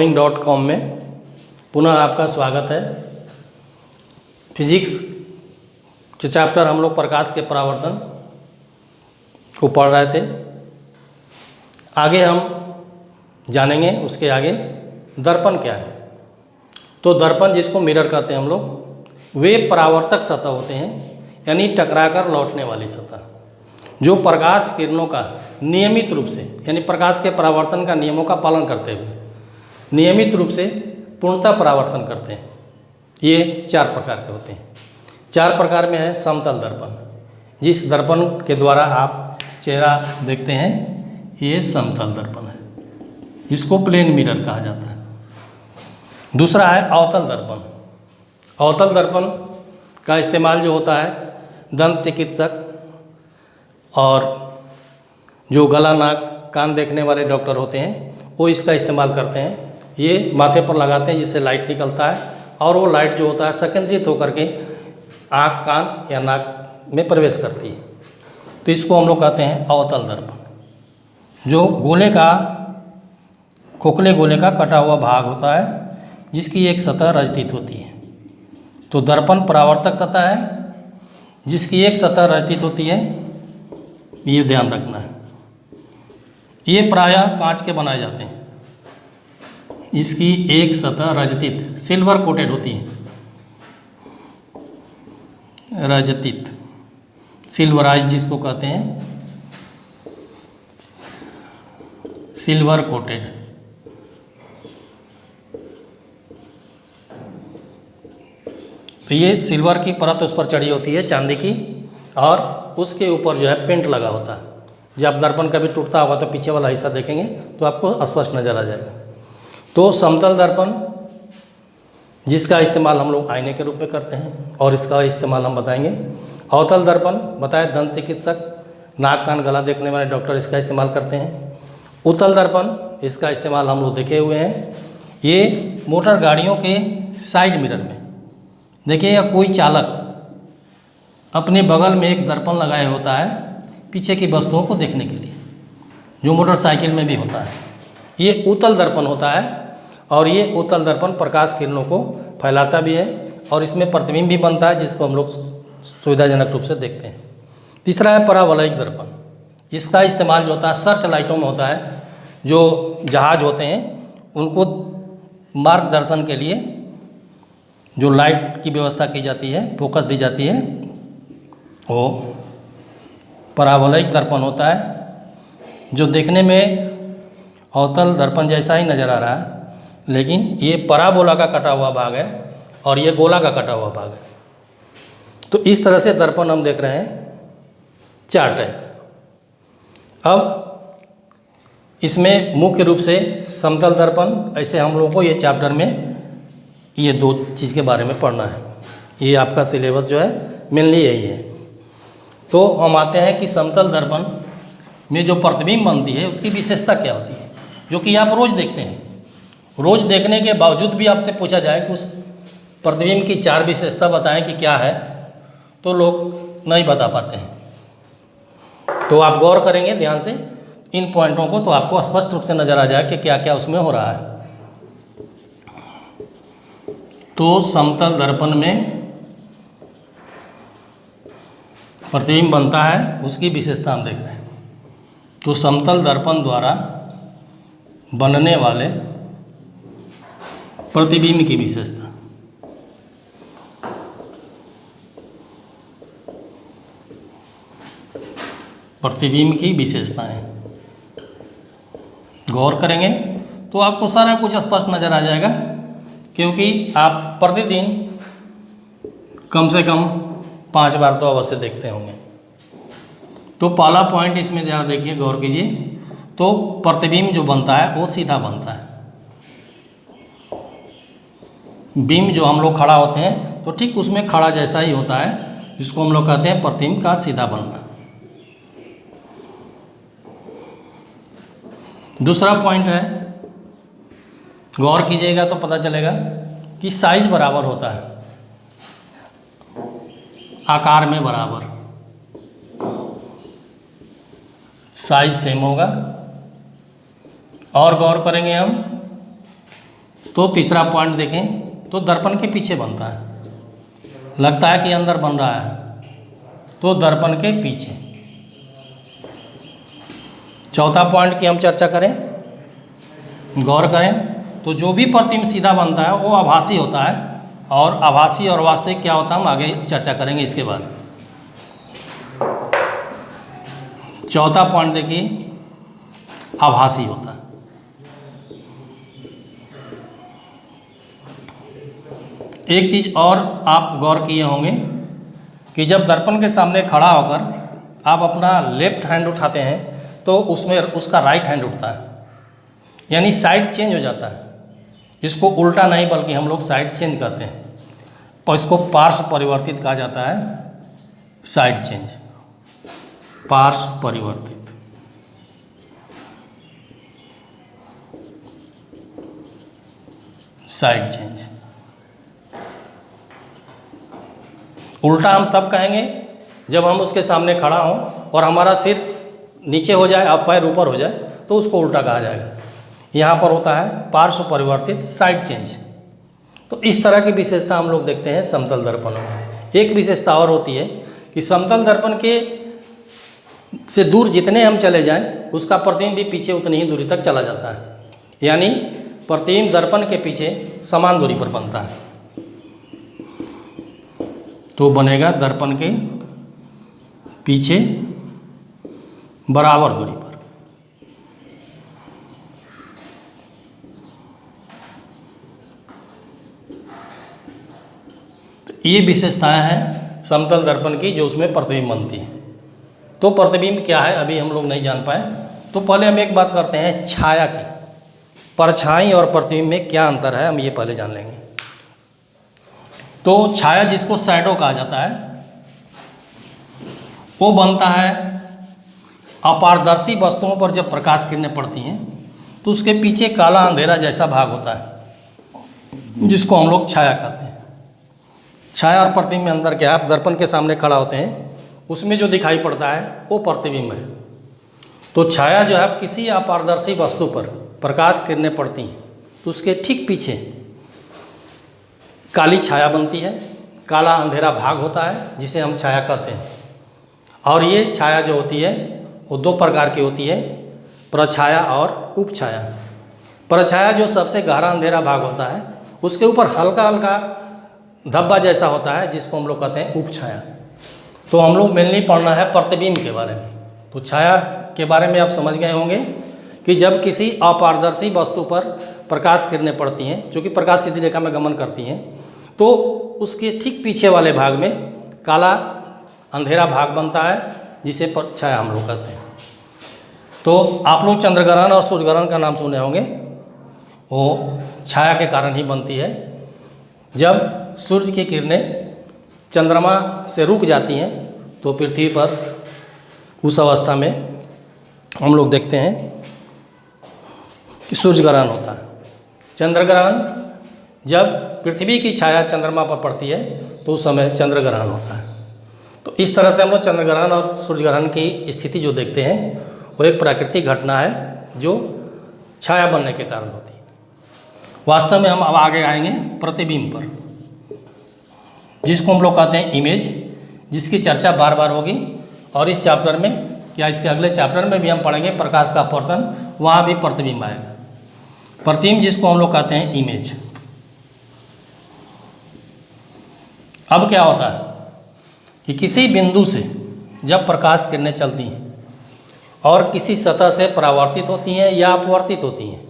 .com में पुनः आपका स्वागत है। फिजिक्स के चैप्टर हम लोग प्रकाश के परावर्तन को पढ़ रहे थे। आगे हम जानेंगे उसके आगे दर्पण क्या है। तो दर्पण जिसको मिरर कहते हैं हम लोग, वे परावर्तक सतह होते हैं, यानी टकराकर लौटने वाली सतह जो प्रकाश किरणों का नियमित रूप से, यानी प्रकाश के परावर्तन का नियमों का पालन करते हुए नियमित रूप से पूर्णतः परावर्तन करते हैं। ये 4 प्रकार के होते हैं। 4 प्रकार में है समतल दर्पण, जिस दर्पण के द्वारा आप चेहरा देखते हैं, ये समतल दर्पण है, इसको प्लेन मिरर कहा जाता है। दूसरा है अवतल दर्पण। अवतल दर्पण का इस्तेमाल जो होता है दंत चिकित्सक और जो गला नाक कान देखने वाले डॉक्टर होते हैं वो इसका इस्तेमाल करते हैं। ये माथे पर लगाते हैं जिससे लाइट निकलता है और वो लाइट जो होता है संकेंद्रित होकर के आँख कान या नाक में प्रवेश करती है। तो इसको हम लोग कहते हैं अवतल दर्पण। जो गोले का खोखले गोले का कटा हुआ भाग होता है जिसकी एक सतह रजदित होती है। तो दर्पण परावर्तक सतह है जिसकी एक सतह रजदित होती है, ये ध्यान रखना है। ये प्रायः कांच के बनाए जाते हैं, इसकी एक सतह रजतित सिल्वर कोटेड होती है, रजतित सिल्वराइज जिसको कहते हैं, सिल्वर कोटेड। तो ये सिल्वर की परत उस पर चढ़ी होती है चांदी की, और उसके ऊपर जो है पेंट लगा होता है। जब दर्पण कभी टूटता होगा तो पीछे वाला हिस्सा देखेंगे तो आपको स्पष्ट नजर आ जाएगा। तो समतल दर्पण जिसका इस्तेमाल हम लोग आईने के रूप में करते हैं, और इसका इस्तेमाल हम बताएंगे। अवतल दर्पण बताए दंत चिकित्सक, नाक कान गला देखने वाले डॉक्टर इसका इस्तेमाल करते हैं। उत्तल दर्पण इसका इस्तेमाल हम लोग देखे हुए हैं। ये मोटर गाड़ियों के साइड मिरर में देखिए, या कोई चालक अपने बगल में एक दर्पण लगाए होता है पीछे की वस्तुओं को देखने के लिए, जो मोटरसाइकिल में भी होता है। ये उत्तल दर्पण होता है, और ये उत्तल दर्पण प्रकाश किरणों को फैलाता भी है और इसमें प्रतिबिंब भी बनता है जिसको हम लोग सुविधाजनक रूप से देखते हैं। तीसरा है परावलयिक दर्पण। इसका इस्तेमाल जो होता है सर्च लाइटों में होता है। जो जहाज होते हैं उनको मार्गदर्शन के लिए जो लाइट की व्यवस्था की जाती है, फोकस दी जाती है, वो परावलयिक दर्पण होता है, जो देखने में अवतल दर्पण जैसा ही नज़र आ रहा है, लेकिन ये पराबोला का कटा हुआ भाग है और ये गोला का कटा हुआ भाग है। तो इस तरह से दर्पण हम देख रहे हैं 4 टाइप। अब इसमें मुख्य रूप से समतल दर्पण, ऐसे हम लोगों को ये चैप्टर में ये 2 चीज़ के बारे में पढ़ना है। ये आपका सिलेबस जो है मेनली यही है। तो हम आते हैं कि समतल दर्पण में जो प्रतिबिंब बनती है उसकी विशेषता क्या होती है, जो कि आप रोज़ देखते हैं। रोज़ देखने के बावजूद भी आपसे पूछा जाए कि उस प्रतिबिंब की 4 विशेषता बताएं कि क्या है, तो लोग नहीं बता पाते हैं। तो आप गौर करेंगे ध्यान से इन पॉइंटों को, तो आपको स्पष्ट रूप से नज़र आ जाए कि क्या क्या उसमें हो रहा है। तो समतल दर्पण में प्रतिबिंब बनता है, उसकी विशेषता हम देख रहे हैं। तो समतल दर्पण द्वारा बनने वाले प्रतिबिंब की विशेषता, प्रतिबिंब की विशेषताएं गौर करेंगे तो आपको सारा कुछ स्पष्ट नज़र आ जाएगा, क्योंकि आप प्रतिदिन कम से कम 5 बार तो अवश्य देखते होंगे। तो पहला पॉइंट इसमें ज़रा देखिए, गौर कीजिए। तो प्रतिबिंब जो बनता है वो सीधा बनता है। बिंब जो हम लोग खड़ा होते हैं तो ठीक उसमें खड़ा जैसा ही होता है, जिसको हम लोग कहते हैं प्रतिबिंब का सीधा बनना। दूसरा पॉइंट है, गौर कीजिएगा तो पता चलेगा कि साइज बराबर होता है, आकार में बराबर, साइज सेम होगा। और गौर करेंगे हम तो तीसरा पॉइंट देखें तो दर्पण के पीछे बनता है, लगता है कि अंदर बन रहा है तो दर्पण के पीछे। चौथा पॉइंट की हम चर्चा करें, गौर करें तो जो भी प्रतिबिंब सीधा बनता है वो आभासी होता है, और आभासी और वास्तविक क्या होता है हम आगे चर्चा करेंगे इसके बाद। चौथा पॉइंट देखिए, आभासी होता है। एक चीज़ और आप गौर किए होंगे कि जब दर्पण के सामने खड़ा होकर आप अपना लेफ्ट हैंड उठाते हैं तो उसमें उसका राइट हैंड उठता है, यानी साइड चेंज हो जाता है। इसको उल्टा नहीं बल्कि हम लोग साइड चेंज कहते हैं, और इसको पार्श्व परिवर्तित कहा जाता है। साइड चेंज, पार्श्व परिवर्तित। साइड चेंज उल्टा हम तब कहेंगे जब हम उसके सामने खड़ा हों और हमारा सिर नीचे हो जाए और पैर ऊपर हो जाए तो उसको उल्टा कहा जाएगा। यहाँ पर होता है पार्श्व परिवर्तित, साइड चेंज। तो इस तरह की विशेषता हम लोग देखते हैं समतल दर्पणों में। एक विशेषता और होती है कि समतल दर्पण के से दूर जितने हम चले जाएं उसका प्रतिबिंब भी पीछे उतनी ही दूरी तक चला जाता है, यानी प्रतिबिंब दर्पण के पीछे समान दूरी पर बनता है। तो बनेगा दर्पण के पीछे बराबर दूरी पर। तो ये विशेषताएं हैं समतल दर्पण की जो उसमें प्रतिबिंब बनती है। तो प्रतिबिंब क्या है अभी हम लोग नहीं जान पाए, तो पहले हम एक बात करते हैं छाया की। परछाई और प्रतिबिंब में क्या अंतर है हम ये पहले जान लेंगे। तो छाया जिसको शैडो कहा जाता है वो बनता है अपारदर्शी वस्तुओं पर जब प्रकाश किरणें पड़ती हैं तो उसके पीछे काला अंधेरा जैसा भाग होता है जिसको हम लोग छाया कहते हैं। छाया और प्रतिबिंब में अंतर क्या है? आप दर्पण के सामने खड़ा होते हैं उसमें जो दिखाई पड़ता है वो प्रतिबिंब है। तो छाया जो है किसी अपारदर्शी वस्तु पर प्रकाश किरणें पड़ती हैं तो उसके ठीक पीछे काली छाया बनती है, काला अंधेरा भाग होता है जिसे हम छाया कहते हैं। और ये छाया जो होती है वो दो प्रकार की होती है, प्रछाया और उपछाया। प्रछाया जो सबसे गहरा अंधेरा भाग होता है उसके ऊपर हल्का हल्का धब्बा जैसा होता है जिसको हम लोग कहते हैं उपछाया। तो हम लोग मेनली पढ़ना है प्रतिबिंब के बारे में। तो छाया के बारे में आप समझ गए होंगे कि जब किसी अपारदर्शी वस्तु पर प्रकाश किरणें पड़ती हैं, जो कि प्रकाश सीधी रेखा में गमन करती हैं, तो उसके ठीक पीछे वाले भाग में काला अंधेरा भाग बनता है जिसे छाया हम लोग कहते हैं। तो आप लोग चंद्रग्रहण और सूर्यग्रहण का नाम सुने होंगे, वो छाया के कारण ही बनती है। जब सूर्य की किरणें चंद्रमा से रुक जाती हैं तो पृथ्वी पर उस अवस्था में हम लोग देखते हैं कि सूर्य ग्रहण होता है। चंद्रग्रहण जब पृथ्वी की छाया चंद्रमा पर पड़ती है तो उस समय चंद्र ग्रहण होता है। तो इस तरह से हम लोग चंद्र ग्रहण और सूर्य ग्रहण की स्थिति जो देखते हैं वो एक प्राकृतिक घटना है जो छाया बनने के कारण होती है। वास्तव में हम अब आगे आएंगे प्रतिबिंब पर, जिसको हम लोग कहते हैं इमेज, जिसकी चर्चा बार बार होगी। और इस चैप्टर में क्या इसके अगले चैप्टर में भी हम पढ़ेंगे प्रकाश का अपवर्तन, वहाँ भी प्रतिबिंब आएगा। प्रतिबिंब जिसको हम लोग कहते हैं इमेज। अब क्या होता है कि किसी बिंदु से जब प्रकाश किरणें चलती हैं और किसी सतह से परावर्तित होती हैं या अपवर्तित होती हैं,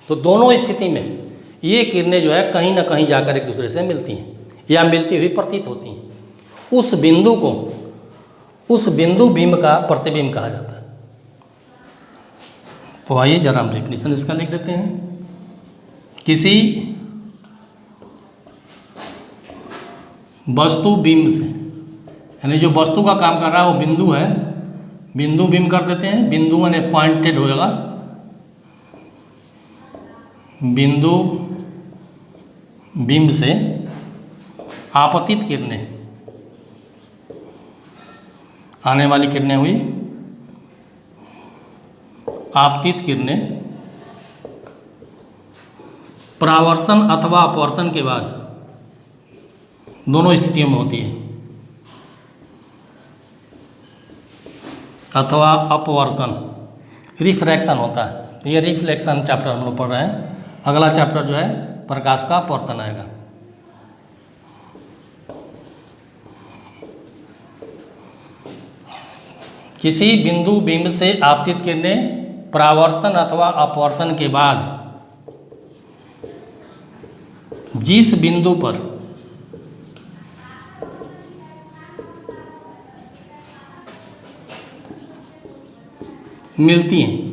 तो दोनों स्थिति में ये किरणें जो है कहीं ना कहीं जाकर एक दूसरे से मिलती हैं या मिलती हुई प्रतीत होती हैं। उस बिंदु को, उस बिंदु बिंब का प्रतिबिंब कहा जाता है। तो आइए जरा हम डेफिनेशन इसका लिख देते हैं। किसी वस्तु बिंब से, यानी जो वस्तु का काम कर रहा है वो बिंदु है, बिंदु बिंब कर देते हैं। बिंदु यानी पॉइंटेड होगा, बिंदु बिंब से आपतित किरणें, आने वाली किरणें हुई आपतित किरणें परावर्तन अथवा अपवर्तन के बाद दोनों स्थितियों में होती है, अथवा अपवर्तन, रिफ्रैक्शन होता है। ये रिफ्लेक्शन चैप्टर हम लोग पढ़ रहे हैं। अगला चैप्टर जो है प्रकाश का अपवर्तन आएगा। किसी बिंदु बिंब से आपतित किरणें परावर्तन अथवा अपवर्तन के बाद जिस बिंदु पर मिलती हैं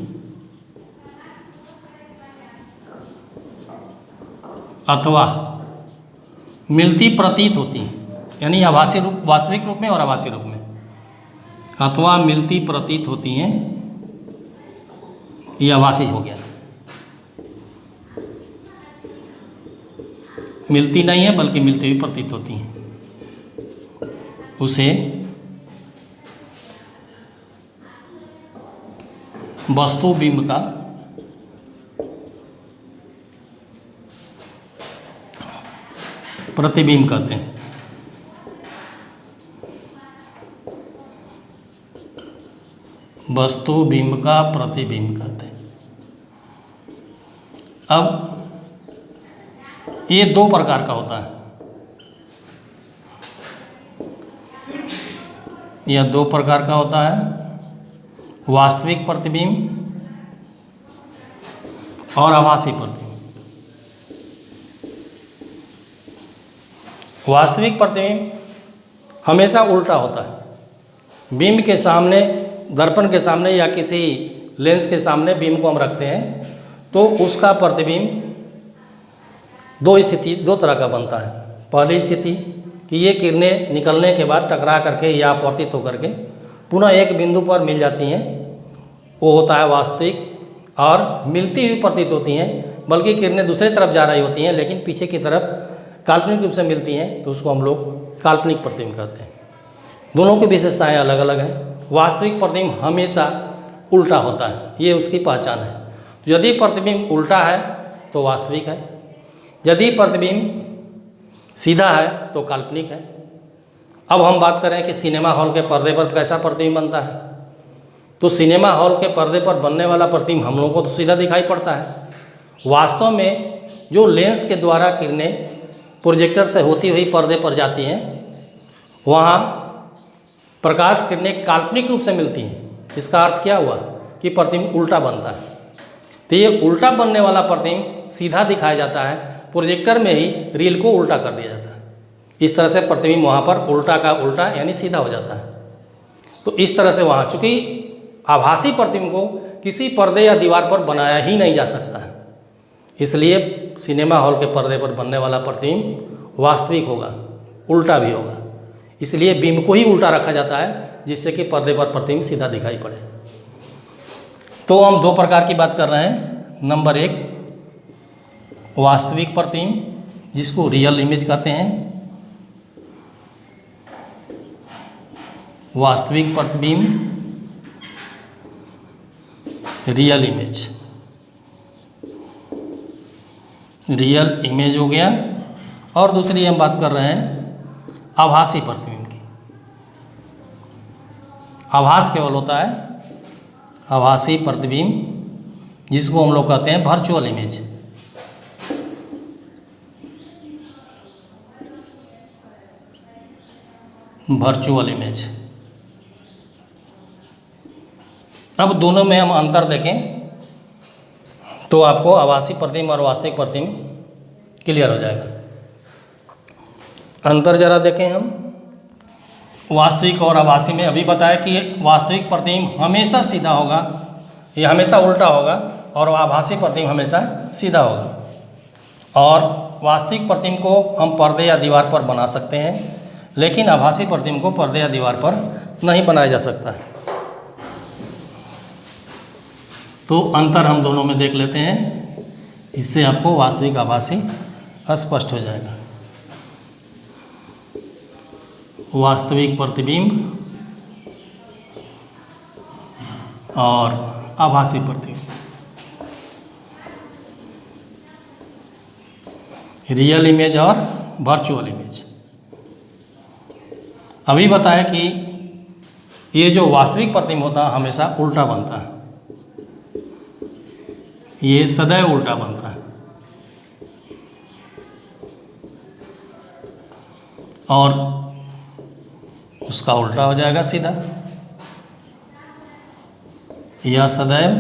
अथवा मिलती प्रतीत होती हैं, यानी आभासी रूप, वास्तविक रूप में और आभासी रूप में, अथवा मिलती प्रतीत होती हैं, ये आभासी हो गया। मिलती नहीं है बल्कि मिलती हुई प्रतीत होती हैं, उसे वस्तु बिंब का प्रतिबिंब कहते हैं। वस्तु बिंब का प्रतिबिंब कहते हैं। अब ये दो प्रकार का होता है। यह दो प्रकार का होता है, वास्तविक प्रतिबिंब और आभासी प्रतिबिंब। वास्तविक प्रतिबिंब हमेशा उल्टा होता है। बिंब के सामने, दर्पण के सामने या किसी लेंस के सामने बिंब को हम रखते हैं तो उसका प्रतिबिंब दो तरह का बनता है। पहली स्थिति कि ये किरणें निकलने के बाद टकरा करके या अपवर्तित होकर के पुनः एक बिंदु पर मिल जाती हैं, वो होता है वास्तविक। और मिलती हुई प्रतीत होती हैं, बल्कि किरणें दूसरी तरफ जा रही होती हैं लेकिन पीछे की तरफ काल्पनिक रूप से मिलती हैं, तो उसको हम लोग काल्पनिक प्रतिबिंब कहते हैं। दोनों की विशेषताएं अलग अलग हैं। वास्तविक प्रतिबिंब हमेशा उल्टा होता है, ये उसकी पहचान है। यदि प्रतिबिंब उल्टा है तो वास्तविक है, यदि प्रतिबिंब सीधा है तो काल्पनिक है। अब हम बात करें कि सिनेमा हॉल के पर्दे पर कैसा प्रतिबिंब बनता है, तो सिनेमा हॉल के पर्दे पर बनने वाला प्रतिबिंब हम लोगों को तो सीधा दिखाई पड़ता है। वास्तव में जो लेंस के द्वारा किरणें प्रोजेक्टर से होती हुई पर्दे पर जाती हैं, वहाँ प्रकाश किरणें काल्पनिक रूप से मिलती हैं। इसका अर्थ क्या हुआ कि प्रतिबिंब उल्टा बनता है। तो ये उल्टा बनने वाला प्रतिबिंब सीधा दिखाया जाता है, प्रोजेक्टर में ही रील को उल्टा कर दिया जाता है। इस तरह से प्रतिबिंब वहाँ पर उल्टा का उल्टा यानी सीधा हो जाता है। तो इस तरह से वहाँ, चूँकि आभासी प्रतिबिंब को किसी पर्दे या दीवार पर बनाया ही नहीं जा सकता है, इसलिए सिनेमा हॉल के पर्दे पर बनने वाला प्रतिबिंब वास्तविक होगा, उल्टा भी होगा। इसलिए बिंब को ही उल्टा रखा जाता है जिससे कि पर्दे पर प्रतिबिंब सीधा दिखाई पड़े। तो हम दो प्रकार की बात कर रहे हैं। नंबर एक, वास्तविक प्रतिबिंब जिसको रियल इमेज कहते हैं। वास्तविक प्रतिबिंब, रियल इमेज, रियल इमेज हो गया। और दूसरी हम बात कर रहे हैं आभासी प्रतिबिंब की। आभास केवल होता है आभासी प्रतिबिंब जिसको हम लोग कहते हैं वर्चुअल इमेज। Virtual image. अब दोनों में हम अंतर देखें तो आपको आभासी प्रतिबिंब और वास्तविक प्रतिबिंब क्लियर हो जाएगा। अंतर जरा देखें हम वास्तविक और आभासी में। अभी बताया कि वास्तविक प्रतिबिंब हमेशा सीधा होगा, ये हमेशा उल्टा होगा, और आभासी प्रतिबिंब हमेशा सीधा होगा। और वास्तविक प्रतिबिंब को हम पर्दे या दीवार पर बना सकते हैं, लेकिन आभासी प्रतिबिंब को पर्दे या दीवार पर नहीं बनाया जा सकता है। तो अंतर हम दोनों में देख लेते हैं, इससे आपको वास्तविक आभासी स्पष्ट हो जाएगा। वास्तविक प्रतिबिंब और आभासी प्रतिबिंब। रियल इमेज और वर्चुअल इमेज। अभी बताया कि ये जो वास्तविक प्रतिबिंब होता है हमेशा उल्टा बनता है, ये सदैव उल्टा बनता है और उसका उल्टा हो जाएगा सीधा, यह सदैव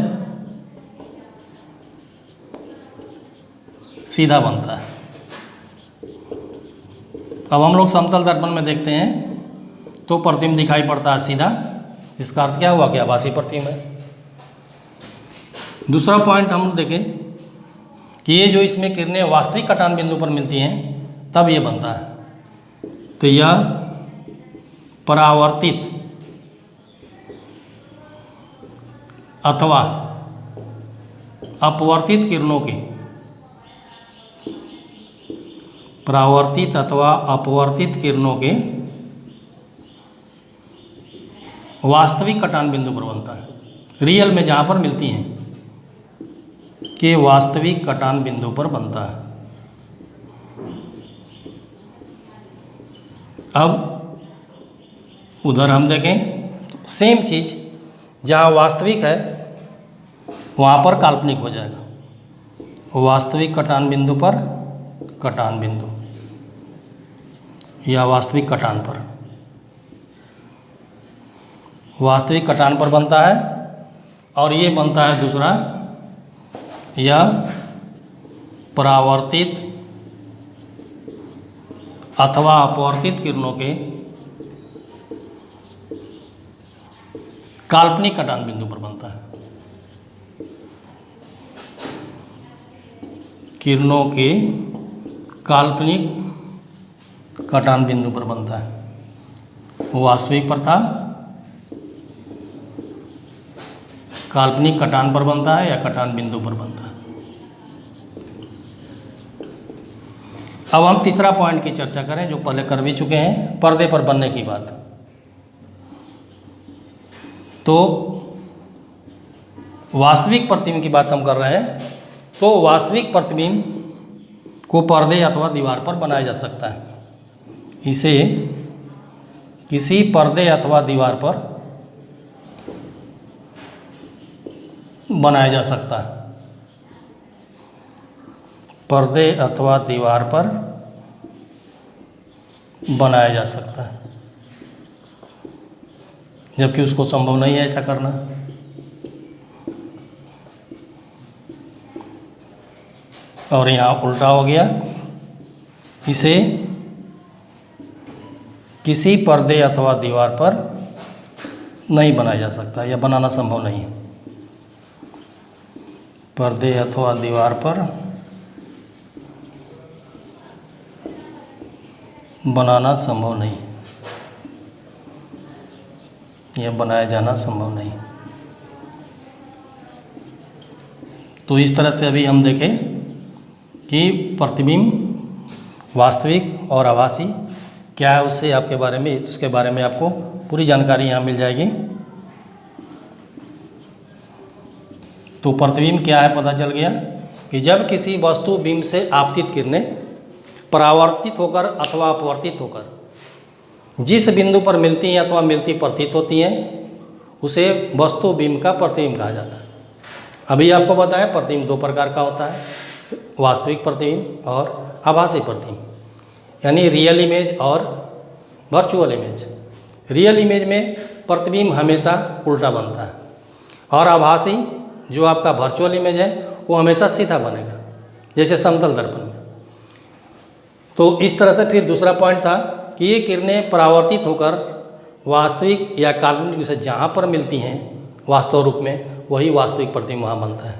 सीधा बनता है। अब हम लोग समतल दर्पण में देखते हैं तो प्रतिबिंब दिखाई पड़ता है सीधा, इसका अर्थ क्या हुआ कि आभासी प्रतिबिंब है। दूसरा पॉइंट हम देखें कि ये जो इसमें किरणें वास्तविक कटान बिंदु पर मिलती हैं तब ये बनता है, तो यह परावर्तित अथवा अपवर्तित किरणों के परावर्तित अथवा अपवर्तित किरणों के वास्तविक कटान बिंदु पर बनता है। रियल में जहाँ पर मिलती हैं के वास्तविक कटान बिंदु पर बनता है। अब उधर हम देखें तो सेम चीज़, जहाँ वास्तविक है वहाँ पर काल्पनिक हो जाएगा। वास्तविक कटान बिंदु पर कटान बिंदु या वास्तविक कटान पर, वास्तविक कटान पर बनता है। और ये बनता है दूसरा, यह परावर्तित अथवा अपवर्तित किरणों के काल्पनिक कटान बिंदु पर बनता है। किरणों के काल्पनिक कटान बिंदु पर बनता है। वास्तविक पर था, काल्पनिक कटान पर बनता है या कटान बिंदु पर बनता है। अब हम तीसरा पॉइंट की चर्चा करें जो पहले कर भी चुके हैं, पर्दे पर बनने की बात। तो वास्तविक प्रतिबिंब की बात हम कर रहे हैं, तो वास्तविक प्रतिबिंब को पर्दे अथवा दीवार पर बनाया जा सकता है। इसे किसी पर्दे अथवा दीवार पर बनाया जा सकता है। पर्दे अथवा दीवार पर बनाया जा सकता है, जबकि उसको संभव नहीं है ऐसा करना। और यहाँ उल्टा हो गया, इसे किसी पर्दे अथवा दीवार पर नहीं बनाया जा सकता या बनाना संभव नहीं है। पर्दे अथवा दीवार पर बनाना संभव नहीं, यह बनाया जाना संभव नहीं। तो इस तरह से अभी हम देखें कि प्रतिबिंब वास्तविक और आभासी क्या है, उससे आपके बारे में, उसके बारे में आपको पूरी जानकारी यहाँ मिल जाएगी। तो प्रतिबिंब क्या है पता चल गया कि जब किसी वस्तु बिंब से आपतित किरणें परावर्तित होकर अथवा अपवर्तित होकर जिस बिंदु पर मिलती हैं अथवा मिलती प्रतीत होती हैं उसे वस्तु बिंब का प्रतिबिंब कहा जाता है। अभी आपको बताया प्रतिबिंब दो प्रकार का होता है, वास्तविक प्रतिबिंब और आभासी प्रतिबिंब, यानी रियल इमेज और वर्चुअल इमेज। रियल इमेज में प्रतिबिंब हमेशा उल्टा बनता है और आभासी जो आपका वर्चुअल इमेज है वो हमेशा सीधा बनेगा, जैसे समतल दर्पण में। तो इस तरह से फिर दूसरा पॉइंट था कि ये किरणें परावर्तित होकर वास्तविक या काल्पनिक रूप से जहाँ पर मिलती हैं वास्तव रूप में वही वास्तविक प्रतिबिंब वहाँ बनता है,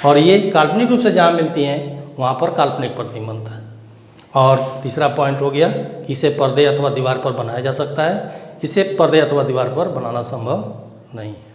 और ये काल्पनिक रूप से जहाँ मिलती हैं वहाँ पर काल्पनिक प्रतिबिंब बनता है। और तीसरा पॉइंट हो गया कि इसे पर्दे अथवा दीवार पर बनाया जा सकता है, इसे पर्दे अथवा दीवार पर बनाना संभव नहीं है।